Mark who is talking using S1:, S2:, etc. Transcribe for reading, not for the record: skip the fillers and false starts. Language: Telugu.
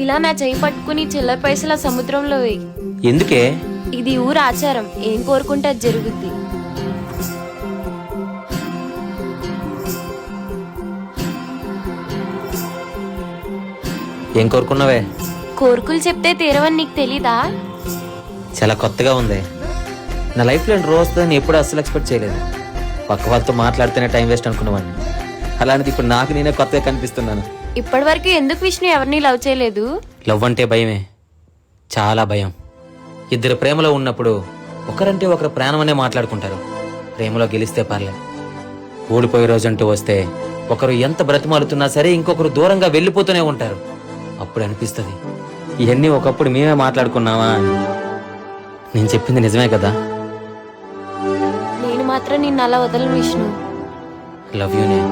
S1: ఇలా నా చేయి పట్టుకుని చిల్లర పైసల సముద్రంలో వేయి.
S2: ఎందుకే?
S1: ఇది ఊరు ఆచారం, ఏం కోరుకుంటే అది జరుగుద్ది.
S2: ఏం కోరుకున్నావే?
S1: కోరుకులు చెప్తే తీరవని నీకు తెలీదా?
S2: చాలా కొత్తగా ఉంది. నా లైఫ్లో రోజు వస్తుందని ఎప్పుడు అస్సలు ఎక్స్పెక్ట్ చేయలేదు. పక్క వాళ్ళతో మాట్లాడితేనే టైం వేస్ట్ అనుకునేవాడిని. అలాంటిది ఇప్పుడు నాకు నేనే కొత్తగా కనిపిస్తున్నాను.
S1: ఇప్పటి వరకు ఎందుకు విష్ణు ఎవరిని లవ్ చేయలేదు?
S2: లవ్ అంటే భయమే, చాలా భయం. ఇద్దరు ప్రేమలో ఉన్నప్పుడు ఒకరంటే ఒకరు ప్రాణం అనే మాట్లాడుకుంటారు. ప్రేమలో గెలిస్తే పర్లేదు, ఓడిపోయే రోజంటూ వస్తే ఒకరు ఎంత బ్రతిమాలుతున్నా సరే ఇంకొకరు దూరంగా వెళ్ళిపోతూనే ఉంటారు. అప్పుడు అనిపిస్తుంది ఇవన్నీ ఒకప్పుడు మేమే మాట్లాడుకున్నావా అని. నేను చెప్పింది నిజమే కదా?
S1: నేను మాత్రం నిన్ను అలా వదలను విష్ణు.
S2: Love you. నేను